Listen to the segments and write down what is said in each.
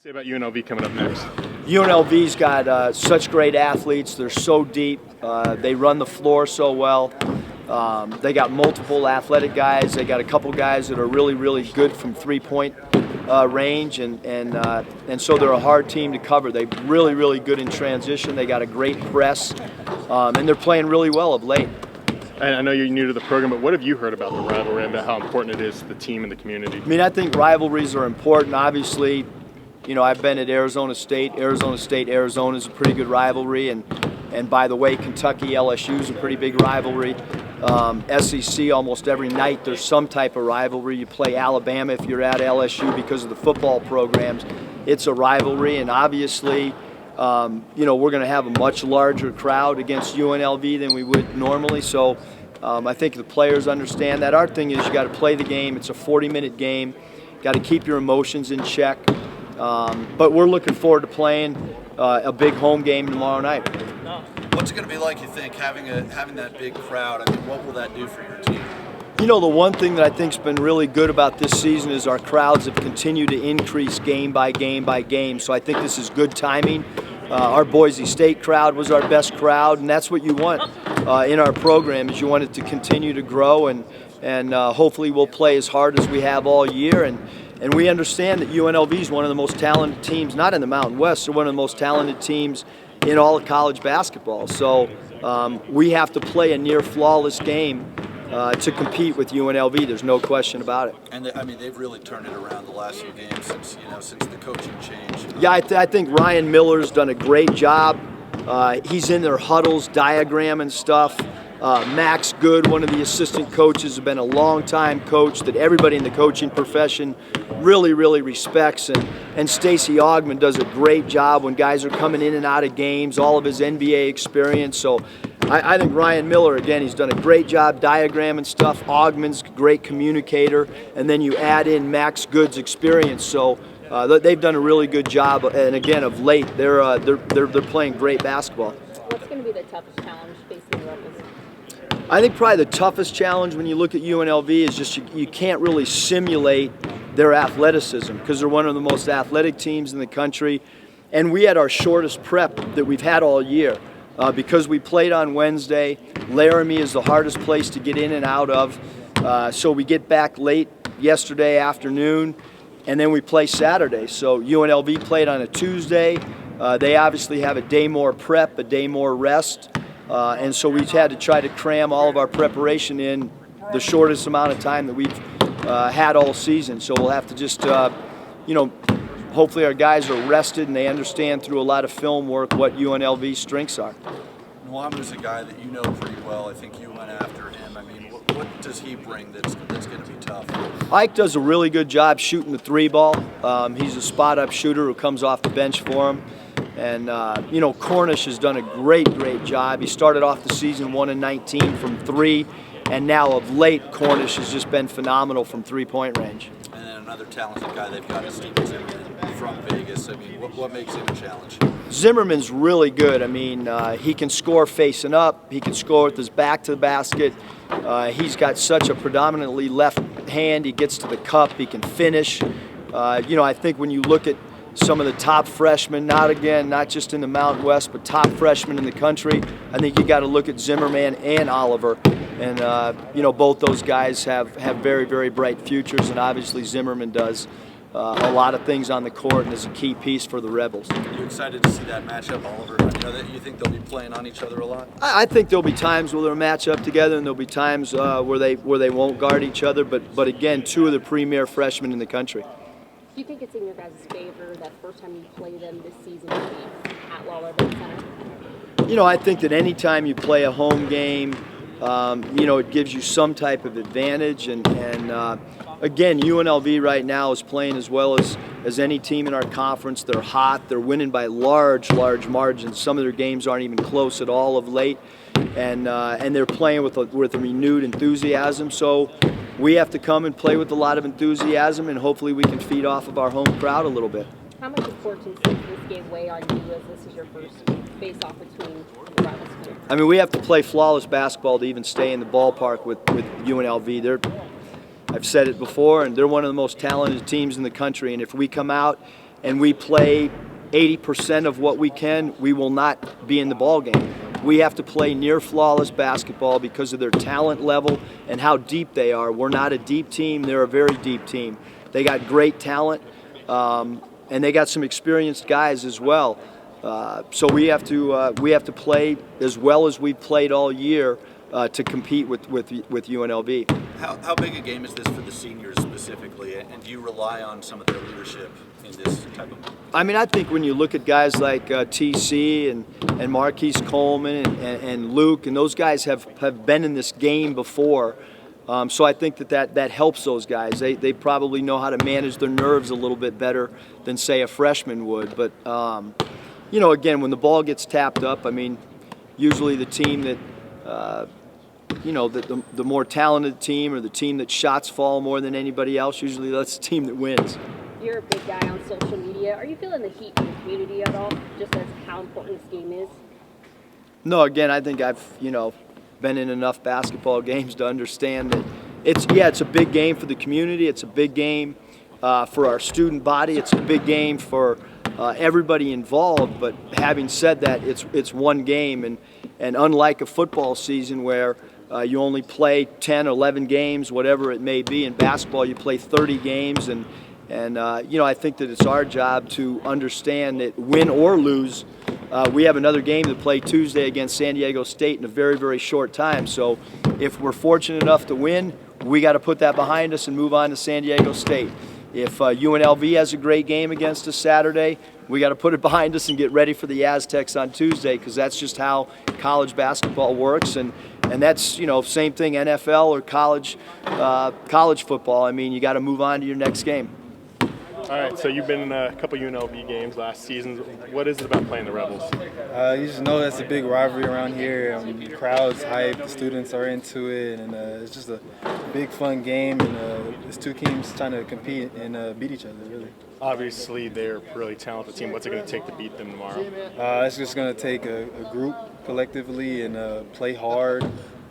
Say about UNLV coming up next. UNLV's got such great athletes. They're so deep. They run the floor so well. They got multiple athletic guys. They got a couple guys that are really, really good from three-point range, and so they're a hard team to cover. They're really, really good in transition. They got a great press, and they're playing really well of late. And I know you're new to the program, but what have you heard about the rivalry and about how important it is to the team and the community? I mean, I think rivalries are important. Obviously, I've been at Arizona State. Arizona is a pretty good rivalry, and by the way, Kentucky, LSU is a pretty big rivalry. SEC, almost every night there's some type of rivalry. You play Alabama if you're at LSU because of the football programs. It's a rivalry, and obviously, we're going to have a much larger crowd against UNLV than we would normally. So I think the players understand that. Our thing is you got to play the game. It's a 40-minute game. Got to keep your emotions in check. But we're looking forward to playing a big home game tomorrow night. What's it going to be like, you think, having that big crowd? I mean, what will that do for your team? The one thing that I think's been really good about this season is our crowds have continued to increase game by game by game. So I think this is good timing. Our Boise State crowd was our best crowd, and that's what you want in our program. Is you want it to continue to grow, and hopefully we'll play as hard as we have all year. And we understand that UNLV is one of the most talented teams, not in the Mountain West, they're one of the most talented teams in all of college basketball. So we have to play a near flawless game to compete with UNLV. There's no question about it. And they've really turned it around the last few games since the coaching change. Yeah, I think Ryan Miller's done a great job. He's in their huddles, diagramming stuff. Max Good, one of the assistant coaches, has been a long-time coach that everybody in the coaching profession really, really respects. And Stacey Augmon does a great job when guys are coming in and out of games, all of his NBA experience. So I think Ryan Miller, again, he's done a great job diagramming stuff. Augmon's a great communicator. And then you add in Max Good's experience. So they've done a really good job. And again, of late, they're playing great basketball. What's going to be the toughest challenge facing the Rebels? I think probably the toughest challenge when you look at UNLV is just you can't really simulate their athleticism because they're one of the most athletic teams in the country. And we had our shortest prep that we've had all year because we played on Wednesday. Laramie is the hardest place to get in and out of. So we get back late yesterday afternoon, and then we play Saturday. So UNLV played on a Tuesday. They obviously have a day more prep, a day more rest. And so we've had to try to cram all of our preparation in the shortest amount of time that we've had all season. So we'll have to just, hopefully our guys are rested and they understand through a lot of film work what UNLV's strengths are. Nwamu's a guy that you know pretty well. I think you went after him. I mean, what does he bring that's going to be tough? Ike does a really good job shooting the three ball. He's a spot-up shooter who comes off the bench for him. And, Cornish has done a great job. He started off the season 1-19 from three, and now of late, Cornish has just been phenomenal from three-point range. And then another talented guy they've got is Steven Zimmerman from Vegas. I mean, what makes him a challenge? Zimmerman's really good. I mean, he can score facing up. He can score with his back to the basket. He's got such a predominantly left hand. He gets to the cup. He can finish. I think when you look at some of the top freshmen, not just in the Mountain West, but top freshmen in the country, I think you got to look at Zimmerman and Oliver. And, both those guys have very, very bright futures, and obviously Zimmerman does a lot of things on the court and is a key piece for the Rebels. Are you excited to see that matchup, Oliver? That you think they'll be playing on each other a lot? I think there'll be times where they'll match up together, and there'll be times where they won't guard each other. But again, two of the premier freshmen in the country. Do you think it's in your guys' favor that first time you play them this season will be at Wahlberg Center? I think that any time you play a home game, it gives you some type of advantage. And again, UNLV right now is playing as well as any team in our conference. They're hot. They're winning by large margins. Some of their games aren't even close at all of late. And they're playing with a renewed enthusiasm. So we have to come and play with a lot of enthusiasm, and hopefully we can feed off of our home crowd a little bit. How much importance does this game weigh on you as this is your first face-off between the rivals here? I mean, we have to play flawless basketball to even stay in the ballpark with UNLV. I've said it before, and they're one of the most talented teams in the country, and if we come out and we play 80% of what we can, we will not be in the ball game. We have to play near flawless basketball because of their talent level and how deep they are. We're not a deep team, they're a very deep team. They got great talent, and they got some experienced guys as well. So we have to play as well as we've played all year to compete with UNLV. How big a game is this for the seniors specifically, and do you rely on some of their leadership in this type of? I mean, I think when you look at guys like TC and Marqueze Coleman and Luke, and those guys have been in this game before, so I think that helps those guys. They probably know how to manage their nerves a little bit better than, say, a freshman would. But you know, again, when the ball gets tapped up, I mean, usually the team that you know, the more talented team or the team that shots fall more than anybody else, usually that's the team that wins. You're a big guy on social media. Are you feeling the heat in the community at all, just as how important this game is? No, again, I think I've, you know, been in enough basketball games to understand that it's a big game for the community. It's a big game for our student body. It's a big game for everybody involved. But having said that, it's one game, and unlike a football season where you only play 10, 11 games, whatever it may be, in basketball you play 30 games, and you know, I think that it's our job to understand that win or lose, we have another game to play Tuesday against San Diego State in a very, very short time. So if we're fortunate enough to win, we got to put that behind us and move on to San Diego State. If UNLV has a great game against us Saturday, we got to put it behind us and get ready for the Aztecs on Tuesday, because that's just how college basketball works. And that's, you know, same thing NFL or college football. I mean, you got to move on to your next game. All right, so you've been in a couple UNLV games last season. What is it about playing the Rebels? You just know that's a big rivalry around here. The crowd's hyped, the students are into it, and it's just a big, fun game. And it's two teams trying to compete and beat each other, really. Obviously, they're a really talented team. What's it going to take to beat them tomorrow? It's just going to take a group collectively and play hard,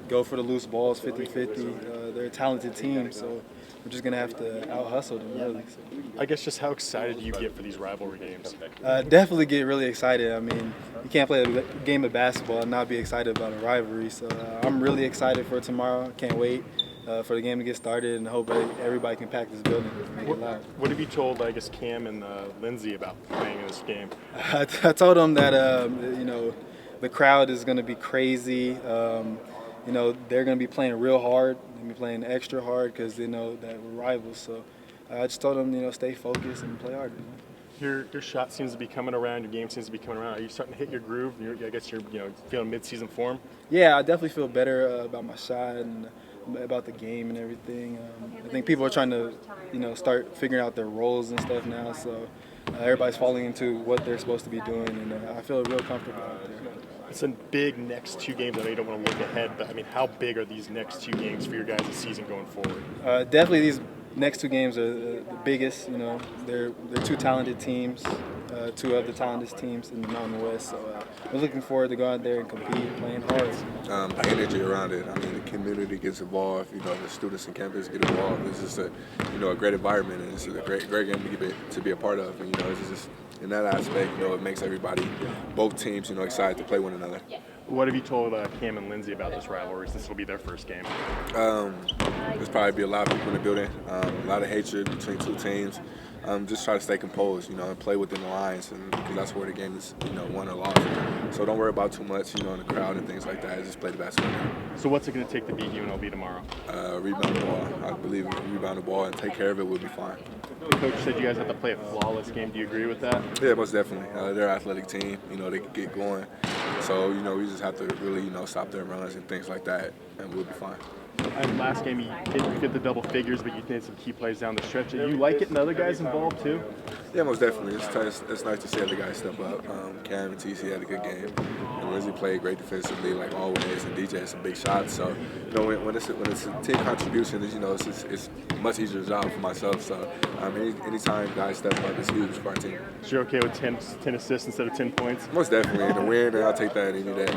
go for the loose balls 50-50. They're a talented team, so we're just going to have to out-hustle them, really. So. I guess just how excited do you get for these rivalry games? Definitely get really excited. I mean, you can't play a game of basketball and not be excited about a rivalry. So I'm really excited for tomorrow. Can't wait for the game to get started, and hope everybody can pack this building and make it loud. What have you told, I guess, Cam and Lindsay about playing in this game? I told them that you know, the crowd is going to be crazy. You know, they're going to be playing real hard. They're going to be playing extra hard because they know that we're rivals. So I just told them, you know, stay focused and play hard. You know? Your shot seems to be coming around. Your game seems to be coming around. Are you starting to hit your groove? I guess you're, you know, feeling mid-season form. Yeah, I definitely feel better about my shot and about the game and everything. I think people are trying to, you know, start figuring out their roles and stuff now. So everybody's falling into what they're supposed to be doing, and I feel real comfortable out there. It's a big next two games. I know you don't want to look ahead, but I mean, how big are these next two games for your guys' season going forward? Definitely, these next two games are the biggest. You know, they're two talented teams, two of the talented teams in the Mountain West. So we're looking forward to going out there and compete, playing hard. The energy around it. I mean, the community gets involved. You know, the students on campus get involved. It's just a great environment, and it's a great game to be a part of. And you know, it's just in that aspect, you know, it makes everybody, both teams, you know, excited to play one another. What have you told Cam and Lindsay about this rivalry, since it'll be their first game? There's probably be a lot of people in the building, a lot of hatred between two teams. Just try to stay composed, you know, and play within the lines, and because that's where the game is, you know, won or lost. So don't worry about too much, you know, in the crowd and things like that. Just play the basketball game. So what's it going to take to beat UNLV tomorrow? Rebound the ball. I believe if we rebound the ball and take care of it, we'll be fine. The coach said you guys have to play a flawless game. Do you agree with that? Yeah, most definitely. They're an athletic team. You know, they can get going. So, you know, we just have to really, you know, stop their runs and things like that, and we'll be fine. And last game, you did the double figures, but you did some key plays down the stretch. Do you like getting other guys involved too? Yeah, most definitely. It's nice to see other guys step up. Cam and TC had a good game, and Lindsay played great defensively, like always, and DJ had some big shots. So, you know, when it's a team contribution, you know, it's a much easier job for myself. So, anytime guys step up, it's huge for our team. So you're okay with 10 assists instead of 10 points? Most definitely. In the win, I'll take that any day.